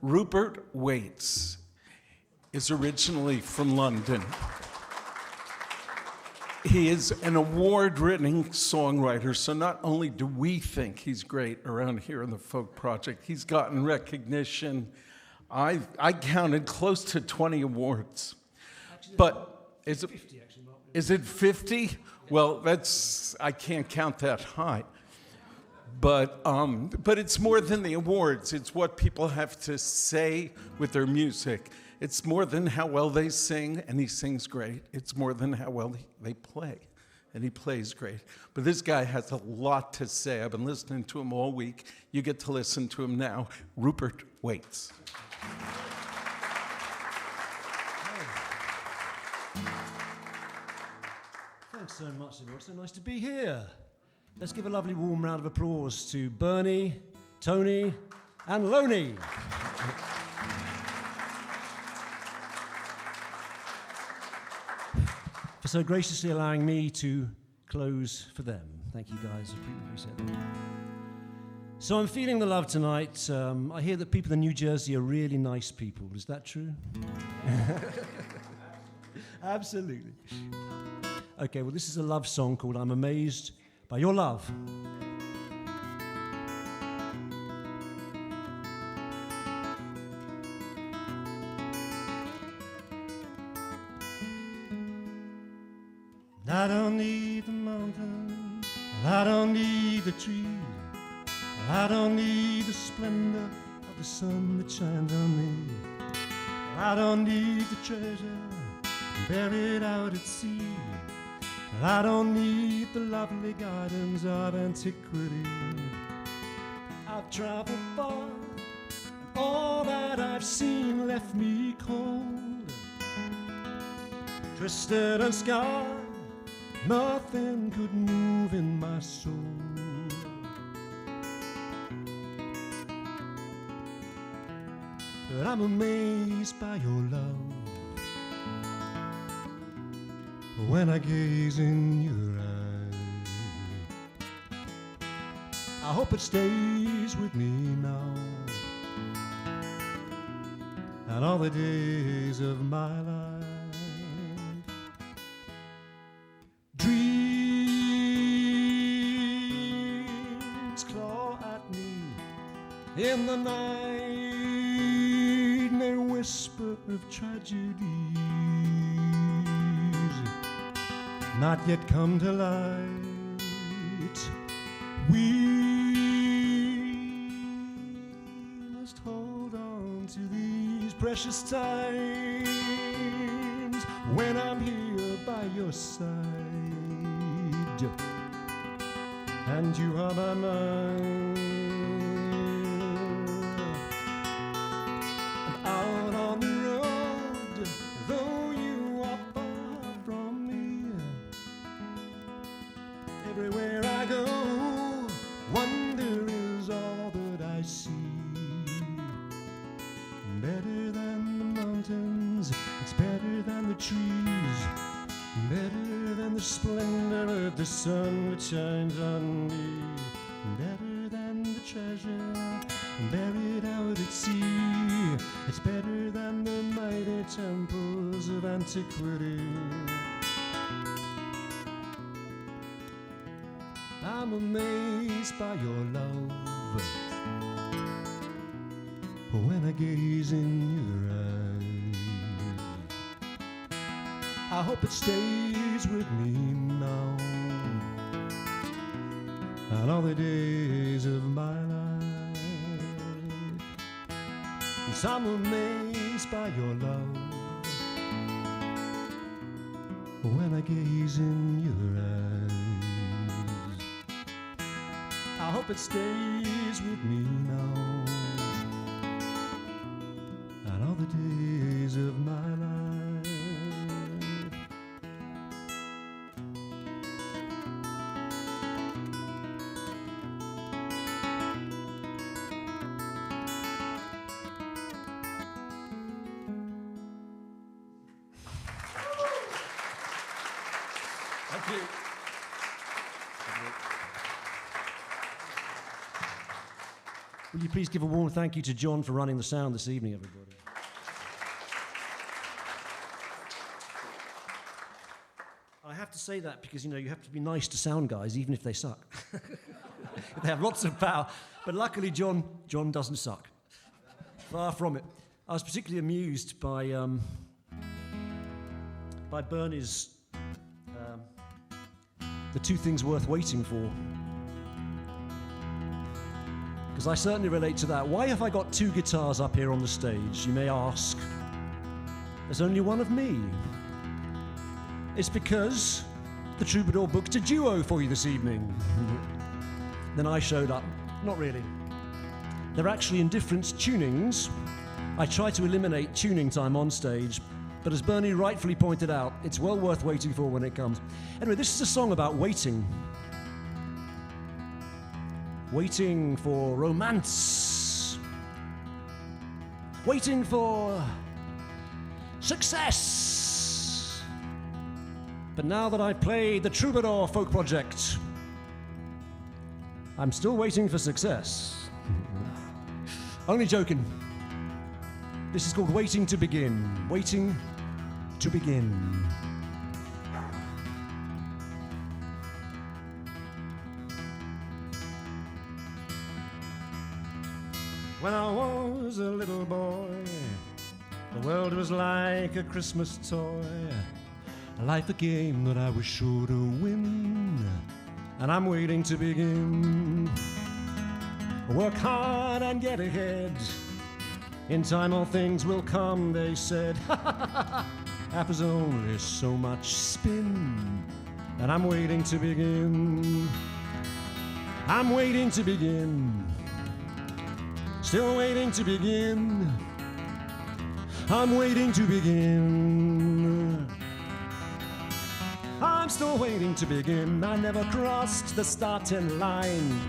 Rupert Wates is originally from London. He is an award-winning songwriter, so not only do we think he's great around here in the Folk Project, he's gotten recognition. I counted close to 20 awards. Actually, But is it 50 actually, Mark. is it 50? Well, I can't count that high. But it's more than the awards. It's what people have to say with their music. It's more than how well they sing, and he sings great. It's more than how well they play, and he plays great. But this guy has a lot to say. I've been listening to him all week. You get to listen to him now. Rupert Wates. Thanks so much, Lenore. It's so nice to be here. Let's give a lovely warm round of applause to Bernie, Tony, and Loney. For so graciously allowing me to close for them. Thank you, guys. I appreciate that. So I'm feeling the love tonight. I hear that people in New Jersey are really nice people. Is that true? Absolutely. Okay, well, this is a love song called I'm Amazed by Your Love. I don't need the mountain, I don't need the tree, I don't need the splendor of the sun that shines on me. I don't need the treasure buried out at sea. I don't need the lovely gardens of antiquity. I've traveled far, and all that I've seen left me cold, twisted and scarred. Nothing could move in my soul. But I'm amazed by your love. When I gaze in your eyes, I hope it stays with me now and all the days of my life. Dreams claw at me in the night, and they whisper of tragedies not yet come to light. We must hold on to these precious times when I'm here by your side and you are my mind. And out on the road, though you are far from me, everywhere I go, wonder is all that I see. Better than the mountains, it's better than the trees, better than the splendor of the sun that shines on me, better than the treasure buried out at sea. It's better than the mighty temples of antiquity. I'm amazed by your love when I gaze in your eyes. I hope it stays with me now and all the days of my life. Yes, I'm amazed by your love when I gaze in your eyes. I hope it stays with me now and all the days of my life. Thank you. Will you please give a warm thank you to John for running the sound this evening, everybody? I have to say that because, you have to be nice to sound guys, even if they suck. They have lots of power. But luckily, John doesn't suck. Far from it. I was particularly amused by Bernie's The Two Things Worth Waiting For. Because I certainly relate to that. Why have I got two guitars up here on the stage, you may ask? There's only one of me. It's because the Troubadour booked a duo for you this evening. Then I showed up. Not really. They're actually in different tunings. I try to eliminate tuning time on stage, but as Bernie rightfully pointed out, it's well worth waiting for when it comes. Anyway, this is a song about waiting. Waiting for romance. Waiting for success. But now that I've played the Troubadour Folk Project, I'm still waiting for success. Only joking. This is called Waiting to Begin. Waiting to Begin. When I was a little boy, the world was like a Christmas toy, like a game that I was sure to win, and I'm waiting to begin. Work hard and get ahead. In time all things will come, they said. Happens only so much spin, and I'm waiting to begin. I'm waiting to begin. Still waiting to begin. I'm waiting to begin. I'm still waiting to begin. I never crossed the starting line.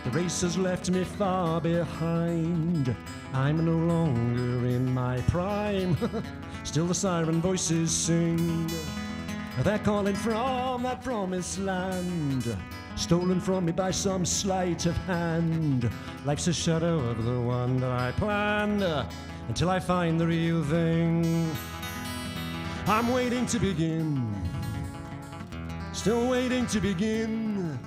The race has left me far behind. I'm no longer in my prime. Still the siren voices sing. They're calling from that promised land, stolen from me by some sleight of hand. Life's a shadow of the one that I planned, until I find the real thing. I'm waiting to begin. Still waiting to begin.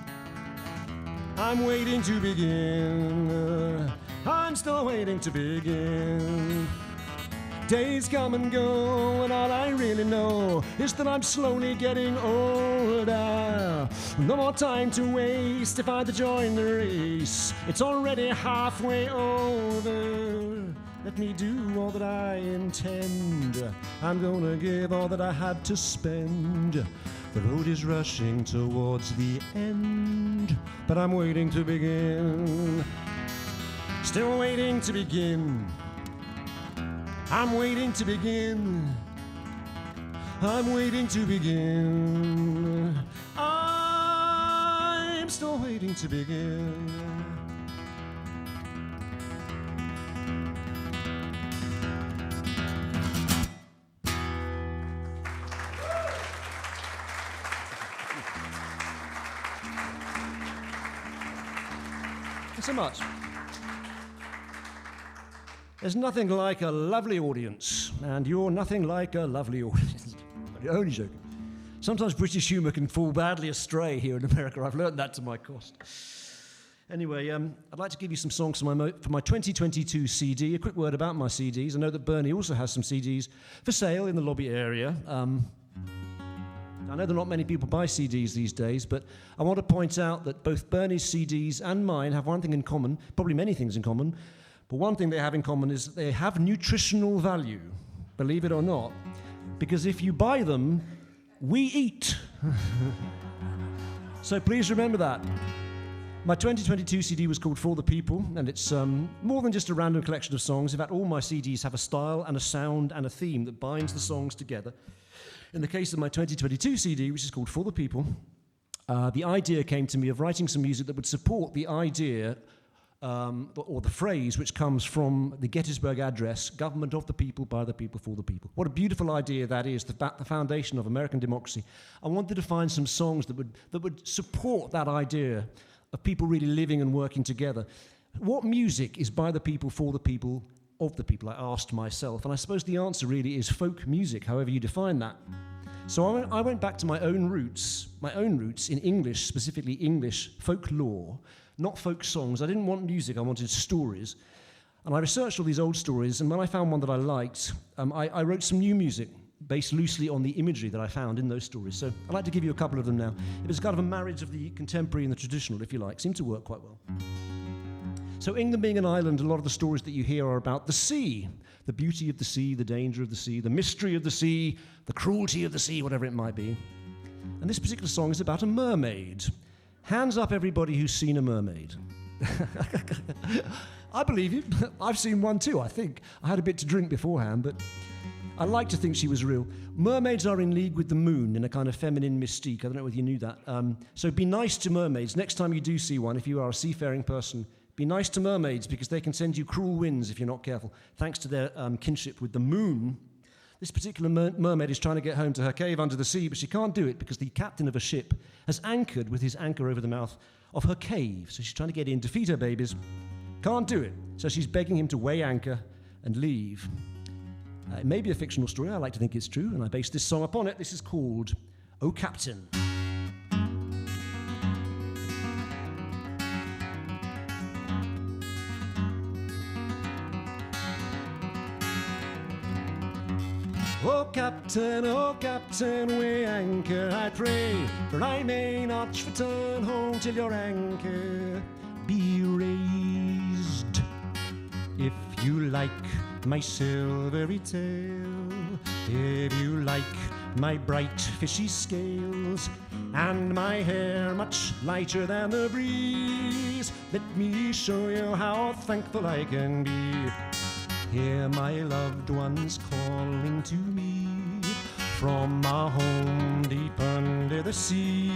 I'm waiting to begin. I'm still waiting to begin. Days come and go, and all I really know is that I'm slowly getting older. No more time to waste if I to join the race. It's already halfway over. Let me do all that I intend. I'm gonna give all that I had to spend. The road is rushing towards the end, but I'm waiting to begin. Still waiting to begin. I'm waiting to begin. I'm waiting to begin. I'm still waiting to begin. Thanks so much. There's nothing like a lovely audience, and you're nothing like a lovely audience. You're only joking. Sometimes British humour can fall badly astray here in America. I've learned that to my cost. Anyway, I'd like to give you some songs for my 2022 CD. A quick word about my CDs. I know that Bernie also has some CDs for sale in the lobby area. I know that not many people buy CDs these days, but I want to point out that both Bernie's CDs and mine have one thing in common, probably many things in common, but one thing they have in common is that they have nutritional value, believe it or not, because if you buy them, we eat. So please remember that. My 2022 CD was called For the People, and it's more than just a random collection of songs. In fact, all my CDs have a style and a sound and a theme that binds the songs together. In the case of my 2022 CD, which is called For the People, the idea came to me of writing some music that would support the idea or the phrase which comes from the Gettysburg Address, government of the people, by the people, for the people. What a beautiful idea that is, the foundation of American democracy. I wanted to find some songs that would support that idea of people really living and working together. what music is by the people, for the people, of the people, I asked myself. And I suppose the answer really is folk music, however you define that. So I went back to my own roots in English, specifically English folklore, not folk songs. I didn't want music, I wanted stories. And I researched all these old stories, and when I found one that I liked, I wrote some new music based loosely on the imagery that I found in those stories. So I'd like to give you a couple of them now. It was kind of a marriage of the contemporary and the traditional, if you like. Seemed to work quite well. So England being an island, a lot of the stories that you hear are about the sea, the beauty of the sea, the danger of the sea, the mystery of the sea, the cruelty of the sea, whatever it might be. And this particular song is about a mermaid. Hands up everybody who's seen a mermaid. I believe you. I've seen one too, I think. I had a bit to drink beforehand, but I like to think she was real. Mermaids are in league with the moon in a kind of feminine mystique. I don't know whether you knew that. So be nice to mermaids. Next time you do see one, if you are a seafaring person, be nice to mermaids because they can send you cruel winds if you're not careful, thanks to their kinship with the moon. This particular mermaid is trying to get home to her cave under the sea, but she can't do it because the captain of a ship has anchored with his anchor over the mouth of her cave. So she's trying to get in to feed her babies. Can't do it. So she's begging him to weigh anchor and leave. It may be a fictional story. I like to think it's true, and I based this song upon it. This is called "O Captain." Oh Captain, weigh anchor, I pray, for I may not return home till your anchor be raised. If you like my silvery tail, if you like my bright fishy scales, and my hair much lighter than the breeze, let me show you how thankful I can be. Hear my loved ones calling to me from our home deep under the sea.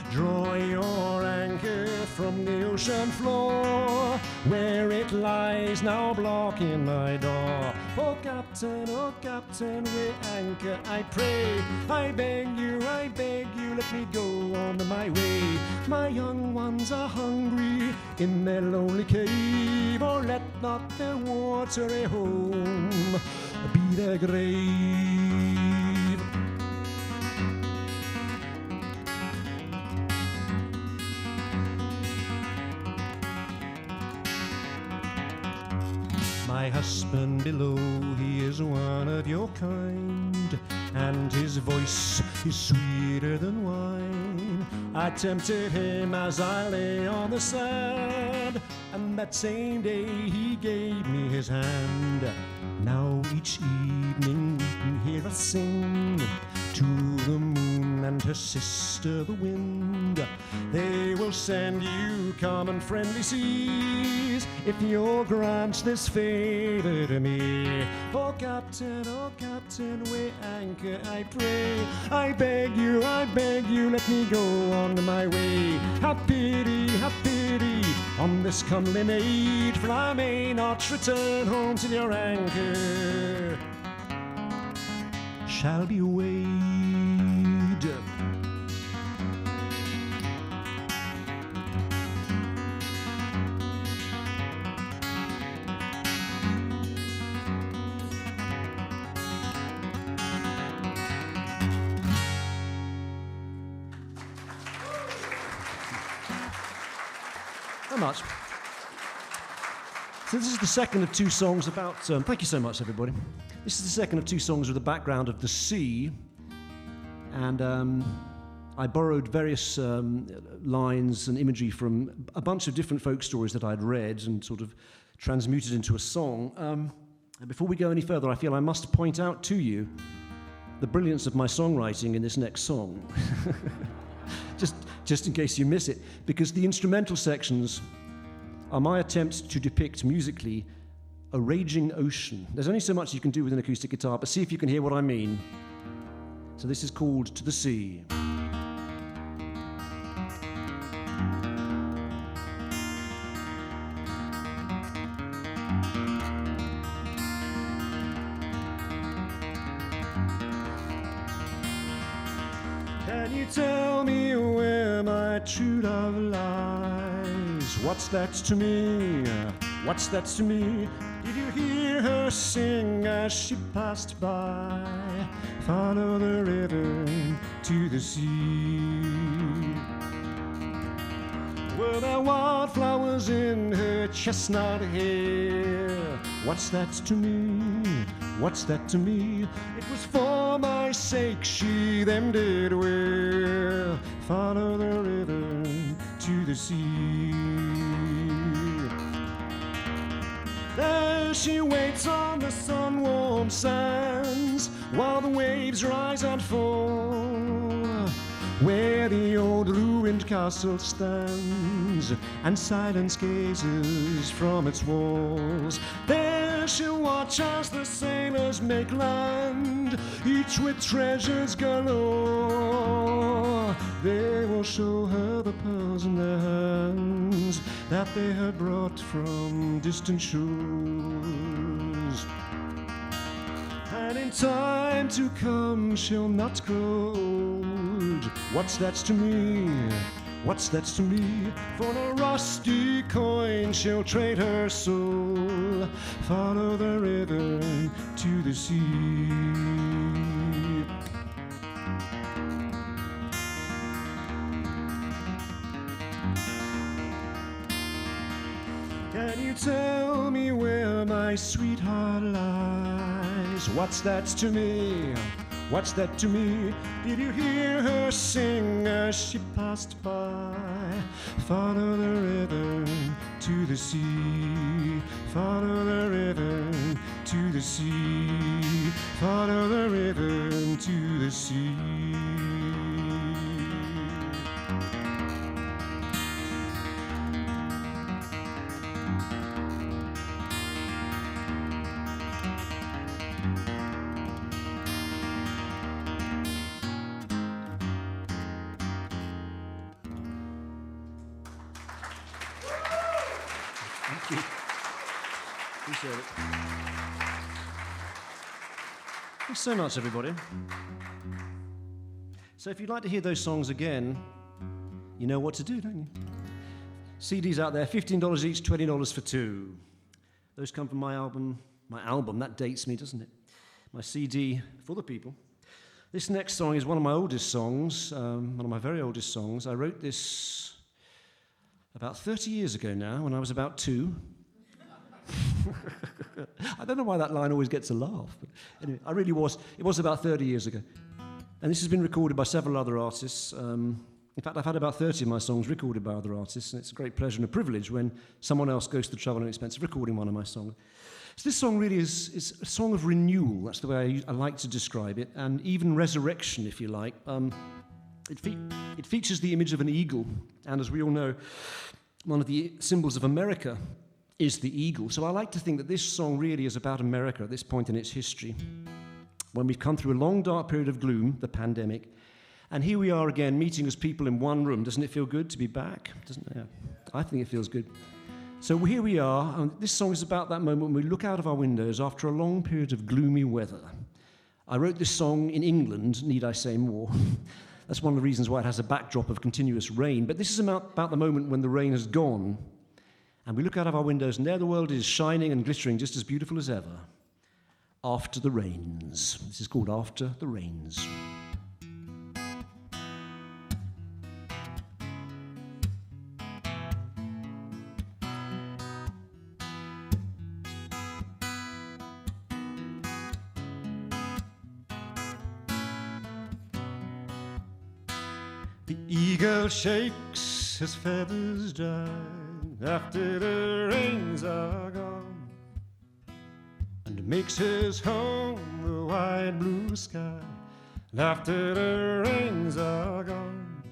Draw your anchor from the ocean floor, where it lies now blocking my door. Oh Captain, weigh anchor, I pray. I beg you, let me go on my way. My young ones are hungry in their lonely cave, or let not their watery home be their grave. My husband below, he is one of your kind, and his voice is sweeter than wine. I tempted him as I lay on the sand, and that same day he gave me his hand. Now each evening we can hear us sing to the moon and her sister the wind. They will send you calm and friendly seas if you'll grant this favor to me. Oh Captain, weigh anchor, I pray. I beg you, let me go on my way. Have pity on this comely maid, for I may not return home till your anchor shall be weighed. How much? So this is the second of two songs about... thank you so much, everybody. This is the second of two songs with the background of the sea. And I borrowed various lines and imagery from a bunch of different folk stories that I'd read and sort of transmuted into a song. And before we go any further, I feel I must point out to you the brilliance of my songwriting in this next song. Just in case you miss it, because the instrumental sections are my attempt to depict musically a raging ocean. There's only so much you can do with an acoustic guitar, but see if you can hear what I mean. So this is called To the Sea. Can you tell me where my true love lies? What's that to me? What's that to me? Did you hear her sing as she passed by? Follow the river to the sea. Were there wildflowers in her chestnut hair? What's that to me? What's that to me? It was for my sake she them did wear. Follow the river to the sea. There she waits on the sun-warmed sands while the waves rise and fall, where the old ruined castle stands and silence gazes from its walls. There she'll watch as the sailors make land, each with treasures galore. They will show her the pearls in their hands that they had brought from distant shores. And in time to come she'll not grow old. What's that to me? What's that to me? For a rusty coin she'll trade her soul. Follow the river to the sea. Can you tell me where my sweetheart lies? What's that to me? What's that to me? Did you hear her sing as she passed by? Follow the river to the sea. Follow the river to the sea. Follow the river to the sea. Appreciate it. Thanks so much, everybody. So if you'd like to hear those songs again, you know what to do, don't you? CDs out there, $15 each, $20 for two. Those come from my album, that dates me, doesn't it? My CD, For the People. This next song is one of my oldest songs, one of my very oldest songs. I wrote this about 30 years ago now, when I was about 2. I don't know why that line always gets a laugh. But anyway, it was about 30 years ago. And this has been recorded by several other artists. In fact, I've had about 30 of my songs recorded by other artists, and it's a great pleasure and a privilege when someone else goes to the trouble and expense of recording one of my songs. So this song really is a song of renewal. That's the way I like to describe it, and even resurrection, if you like. It features the image of an eagle, and as we all know, one of the symbols of America is the eagle. So I like to think that this song really is about America at this point in its history, when we've come through a long, dark period of gloom, the pandemic, and here we are again, meeting as people in one room. Doesn't it feel good to be back? Doesn't it? Yeah. I think it feels good. So here we are, and this song is about that moment when we look out of our windows after a long period of gloomy weather. I wrote this song in England, need I say more? That's one of the reasons why it has a backdrop of continuous rain, but this is about the moment when the rain has gone, and we look out of our windows, and there the world is shining and glittering just as beautiful as ever. After the Rains. This is called After the Rains. The eagle shakes his feathers dry after the rains are gone, and makes his home the wide blue sky. And after the rains are gone,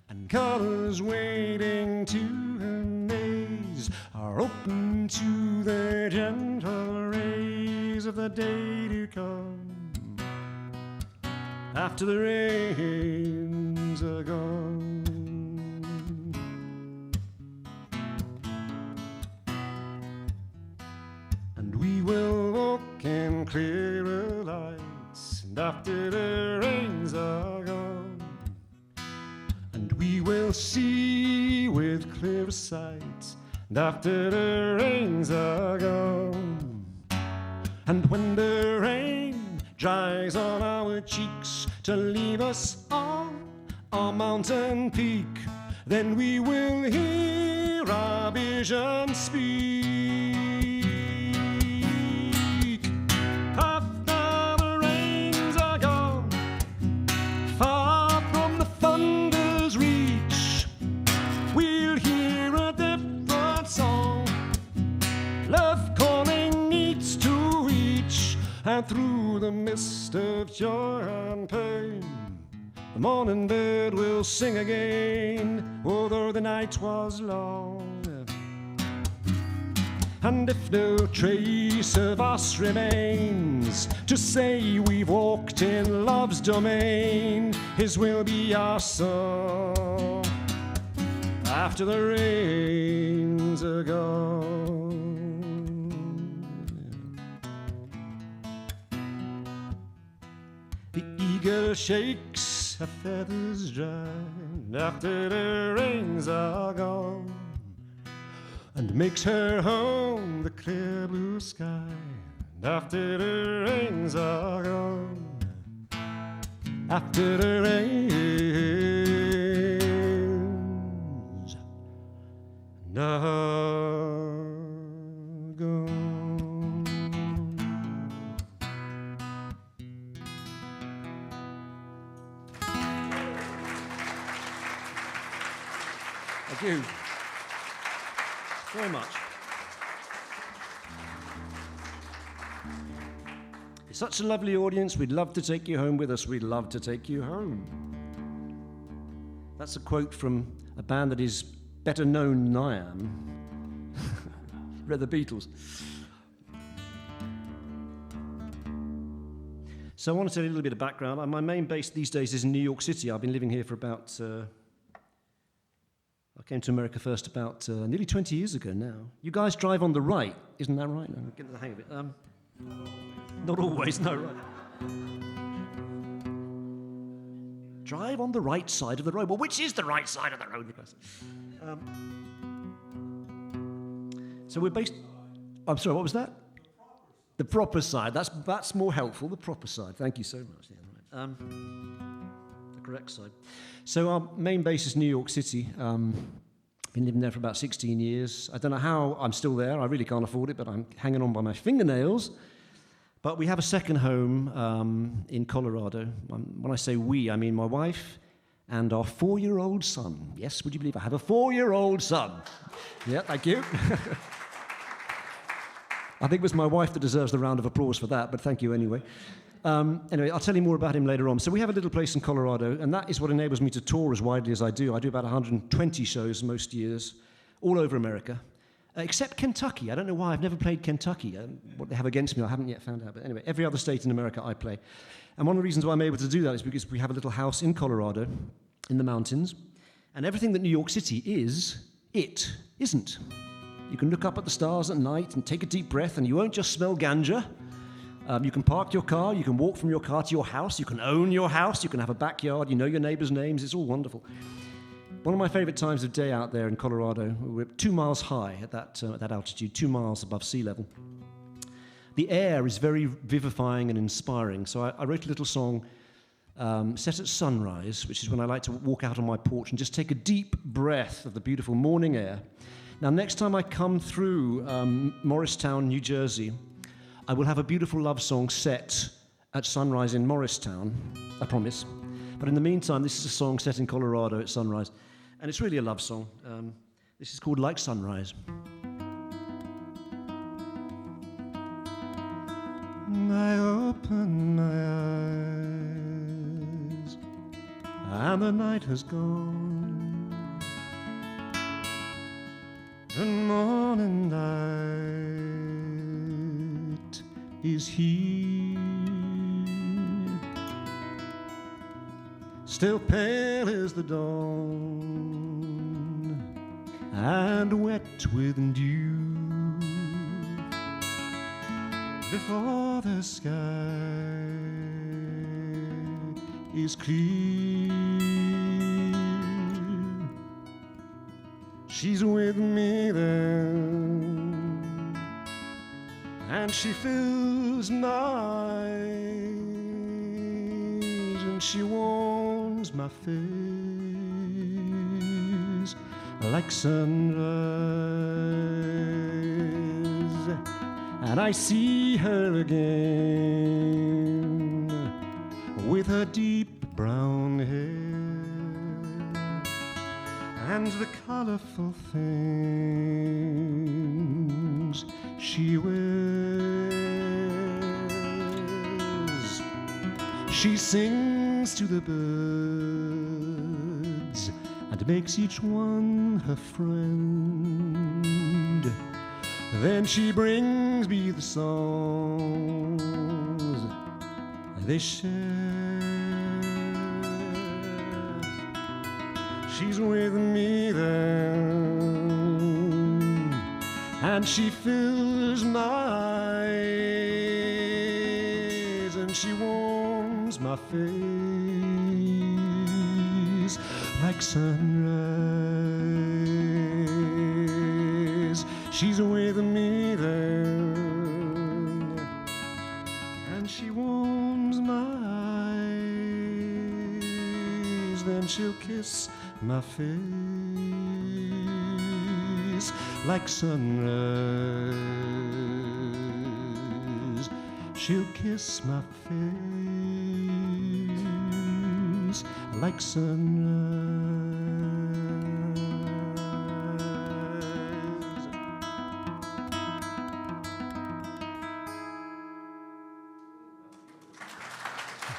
and colors waiting to amaze are open to the gentle rays of the day to come. After the rains are gone. And we will walk in clearer lights, and after the rains are gone, and we will see with clear sight. And after the rains are gone, and when the rain dries on our cheeks to leave us on our mountain peak, then we will hear our vision speak. After the rains are gone, far from the thunder's reach, we'll hear a different song, love calling each to each, and through the mist of joy and pain, the morning bird will sing again, although the night was long. And if no trace of us remains to say we've walked in love's domain, his will be our song after the rains are gone. The eagle shakes her feathers dry after the rains are gone, and makes her home the clear blue sky after the rains are gone, after the rains are gone. Thank you very much. It's such a lovely audience. We'd love to take you home with us. We'd love to take you home. That's a quote from a band that is better known than I am. Read the Beatles. So I want to tell you a little bit of background. My main base these days is in New York City. I've been living here for about... I came to America first about nearly 20 years ago now. You guys drive on the right, isn't that right? I'm getting the hang of it. Not always, no, right. Drive on the right side of the road. Well, which is the right side of the road? So we're based... I'm sorry, what was that? The proper side. That's more helpful, the proper side. Thank you so much. Yeah, right. The correct side. So our main base is New York City. Been living there for about 16 years. I don't know how I'm still there. I really can't afford it, but I'm hanging on by my fingernails. But we have a second home in Colorado. When I say we, I mean my wife and our 4-year-old son. Yes, would you believe I have a 4-year-old son? Yeah, thank you. I think it was my wife that deserves the round of applause for that, but thank you anyway. Anyway, I'll tell you more about him later on. So we have a little place in Colorado, and that is what enables me to tour as widely as I do. I do about 120 shows most years, all over America, except Kentucky. I don't know why. I've never played Kentucky. What they have against me, I haven't yet found out. But anyway, every other state in America I play. And one of the reasons why I'm able to do that is because we have a little house in Colorado, in the mountains, and everything that New York City is, it isn't. You can look up at the stars at night and take a deep breath, and you won't just smell ganja. You can park your car, you can walk from your car to your house, you can own your house, you can have a backyard, you know your neighbors' names, it's all wonderful. One of my favorite times of day out there in Colorado, we're 2 miles high at that altitude, 2 miles above sea level. The air is very vivifying and inspiring, so I wrote a little song set at sunrise, which is when I like to walk out on my porch and just take a deep breath of the beautiful morning air. Now, next time I come through Morristown, New Jersey, I will have a beautiful love song set at sunrise in Morristown, I promise. But in the meantime, this is a song set in Colorado at sunrise, and it's really a love song. This is called Like Sunrise. I open my eyes, and the night has gone, and morning light is here. Still pale is the dawn, and wet with dew. Before the sky is clear, she's with me then, and she fills my eyes, and she warms my face like sunrise, and I see her again with her deep brown hair and the colorful things she wears. She sings to the birds and makes each one her friend. Then she brings me the songs they share. She's with me then, and she fills my eyes, and she warms my face like sunrise. She's with me then, and she warms my eyes. Then she'll kiss my face like sunrise. She'll kiss my face like sunrise.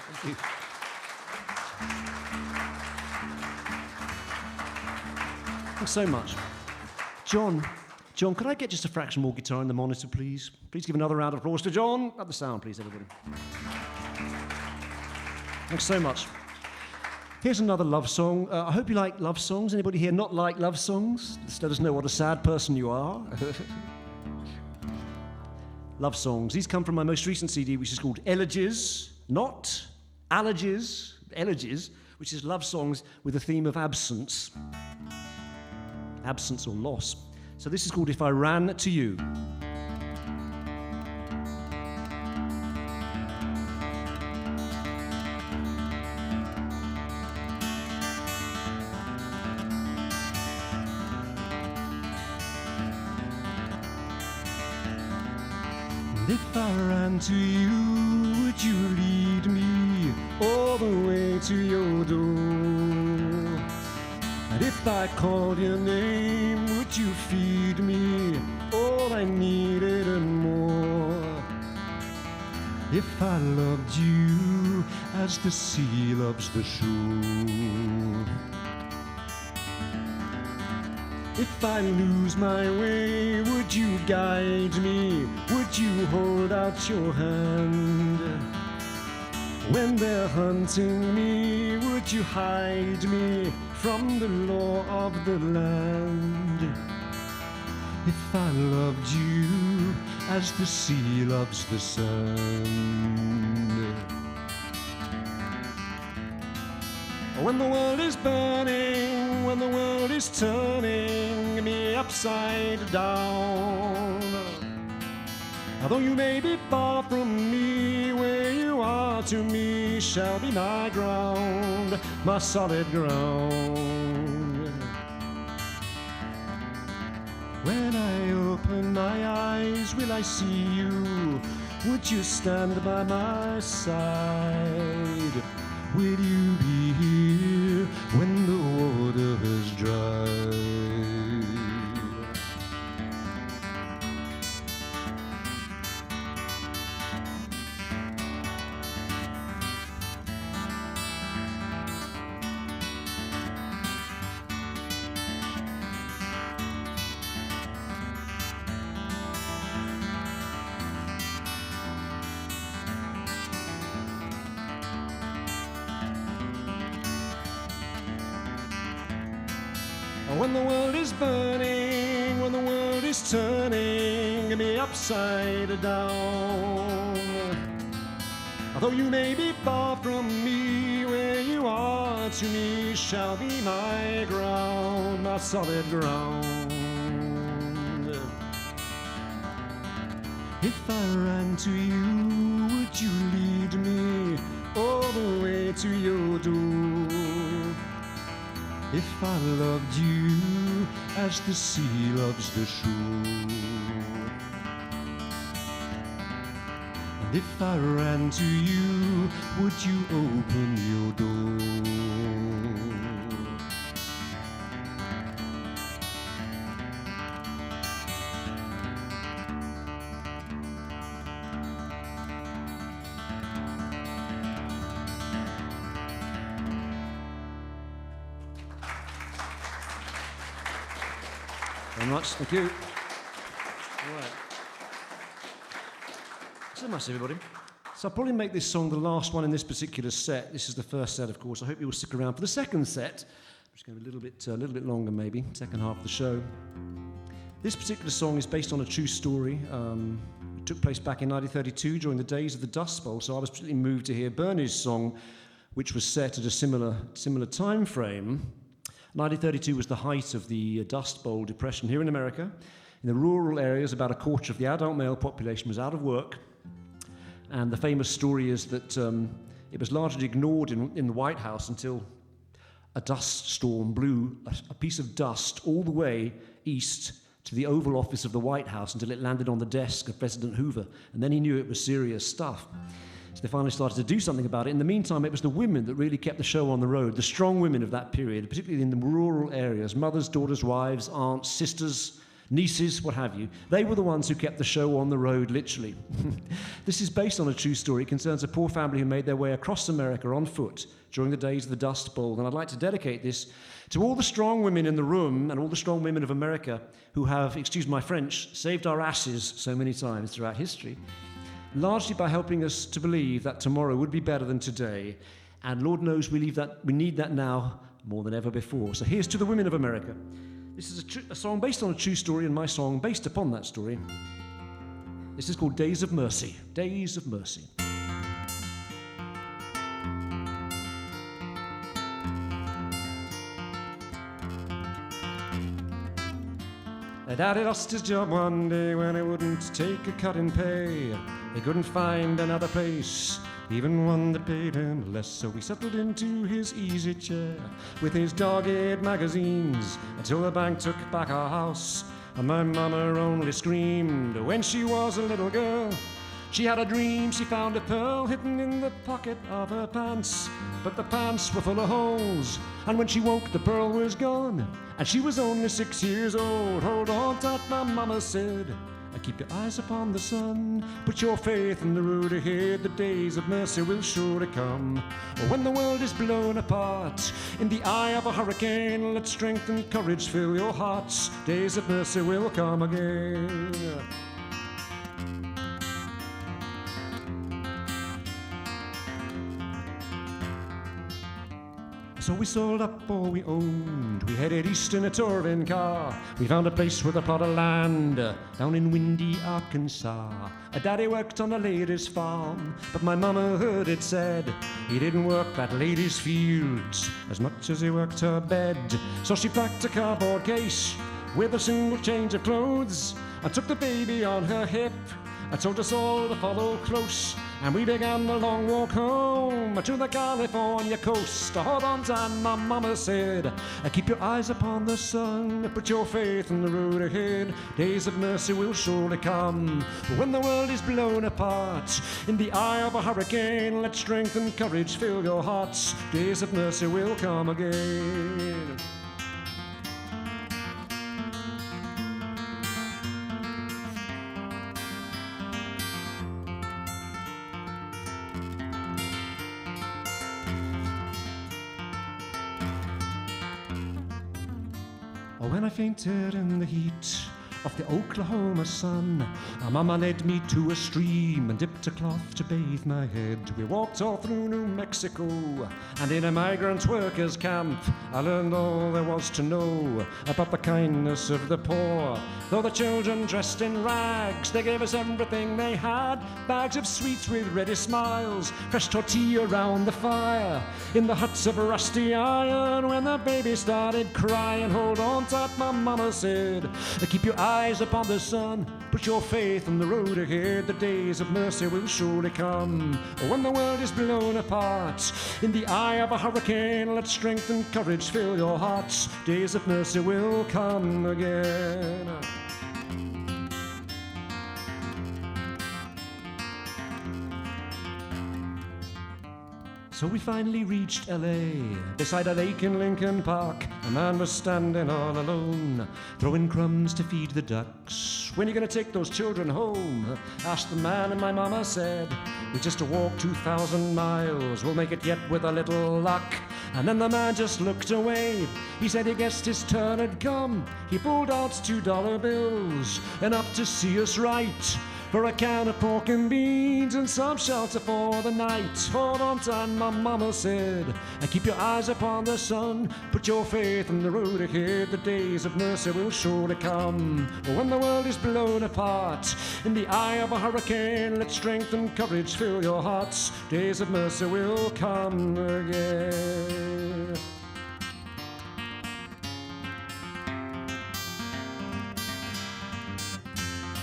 Thank you. Thanks so much. John, could I get just a fraction more guitar in the monitor, please? Please give another round of applause to John. Up the sound, please, everybody. Thanks so much. Here's another love song. I hope you like love songs. Anybody here not like love songs? Just let us know what a sad person you are. Love songs. These come from my most recent CD, which is called Elegies, not Allergies, Elegies, which is love songs with a theme of absence. Absence or loss. So this is called If I Ran to You. And if I ran to you, would you lead me all the way to your door? And if I called your name, would you feed me all I needed and more? If I loved you as the sea loves the shore. If I lose my way, would you guide me? Would you hold out your hand? When they're hunting me, would you hide me from the law of the land? If I loved you as the sea loves the sand. When the world is burning, when the world is turning me upside down, although you may be far from me, where you are to me shall be my ground, my solid ground. When I open my eyes, will I see you? Would you stand by my side? Will you be here when the water has dried? When the world is burning, when the world is turning me upside down, Though you may be far from me, where you are to me shall be my ground, my solid ground. If I ran to you, would you lead me all the way to your door? If I loved you as the sea loves the shore, and if I ran to you, would you open your door? Very much, thank you. All right. So much, everybody. So I'll probably make this song the last one in this particular set. This is the first set, of course. I hope you will stick around for the second set, which is going to be a little bit longer, maybe, second half of the show. This particular song is based on a true story. It took place back in 1932 during the days of the Dust Bowl, so I was particularly moved to hear Bernie's song, which was set at a similar time frame. 1932 was the height of the Dust Bowl depression here in America. In the rural areas, about a quarter of the adult male population was out of work. And the famous story is that it was largely ignored in the White House until a dust storm blew a piece of dust all the way east to the Oval Office of the White House until it landed on the desk of President Hoover. And then he knew it was serious stuff. So they finally started to do something about it. In the meantime, it was the women that really kept the show on the road, the strong women of that period, particularly in the rural areas, mothers, daughters, wives, aunts, sisters, nieces, what have you. They were the ones who kept the show on the road, literally. This is based on a true story. It concerns a poor family who made their way across America on foot during the days of the Dust Bowl. And I'd like to dedicate this to all the strong women in the room and all the strong women of America who have, excuse my French, saved our asses so many times throughout history, largely by helping us to believe that tomorrow would be better than today. And Lord knows we need that now more than ever before. So here's to the women of America. This is a song based on a true story, and my song based upon that story. This is called Days of Mercy. Days of Mercy. Daddy lost his job one day when he wouldn't take a cut in pay. He couldn't find another place, even one that paid him less. So he settled into his easy chair with his dog-eared magazines until the bank took back our house. And my mama only screamed when she was a little girl. She had a dream, she found a pearl hidden in the pocket of her pants. But the pants were full of holes, and when she woke the pearl was gone. And she was only 6 years old. Hold on tight, my mama said, keep your eyes upon the sun, put your faith in the road ahead. The days of mercy will surely come. When the world is blown apart in the eye of a hurricane, let strength and courage fill your hearts. Days of mercy will come again. So we sold up all we owned. We headed east in a touring car. We found a place with a plot of land down in windy Arkansas. Daddy worked on a lady's farm, but my mama heard it said he didn't work that lady's fields as much as he worked her bed. So she packed a cardboard case with a single change of clothes and took the baby on her hip. I told us all to follow close, and we began the long walk home to the California coast. Hold on tight, my mama said, keep your eyes upon the sun, put your faith in the road ahead. Days of mercy will surely come. When the world is blown apart in the eye of a hurricane, let strength and courage fill your hearts. Days of mercy will come again. When I fainted in the heat of the Oklahoma sun. My mama led me to a stream and dipped a cloth to bathe my head. We walked all through New Mexico, and in a migrant workers' camp I learned all there was to know about the kindness of the poor. Though the children dressed in rags, they gave us everything they had. Bags of sweets with ready smiles, fresh tortilla around the fire, in the huts of rusty iron. When the baby started crying, hold on tight, my mama said. Keep your eyes upon the sun, put your faith on the road ahead. The days of mercy will surely come when the world is blown apart. In the eye of a hurricane, let strength and courage fill your hearts. Days of mercy will come again. So we finally reached L.A. Beside a lake in Lincoln Park, a man was standing all alone, throwing crumbs to feed the ducks. When are you gonna take those children home? Asked the man, and my mama said, we just walked 2,000 miles, we'll make it yet with a little luck. And then the man just looked away. He said he guessed his turn had come. He pulled out $2 bills, enough to see us right, for a can of pork and beans and some shelter for the night. Hold on tight, my mama said, and keep your eyes upon the sun. Put your faith on the road ahead. The days of mercy will surely come when the world is blown apart. In the eye of a hurricane, let strength and courage fill your hearts. Days of mercy will come again.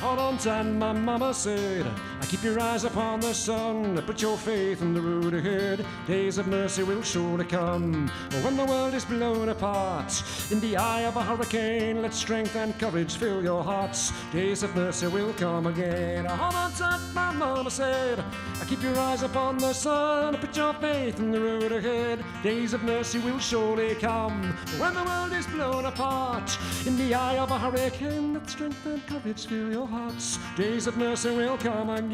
Hold on tight, my mama said, keep your eyes upon the sun. Put your faith on the road ahead. Days of mercy will surely come when the world is blown apart. In the eye of a hurricane, let strength and courage fill your hearts. Days of mercy will come again. Hold on tight, my mama said, keep your eyes upon the sun. Put your faith on the road ahead. Days of mercy will surely come when the world is blown apart. In the eye of a hurricane, let strength and courage fill your hearts. Days of mercy will come again.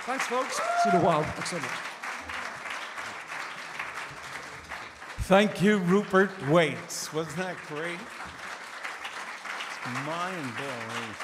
Thanks, folks. See you in a while. Thanks so much. Thank you, Rupert Wates. Wasn't that great? It's mind-blowing.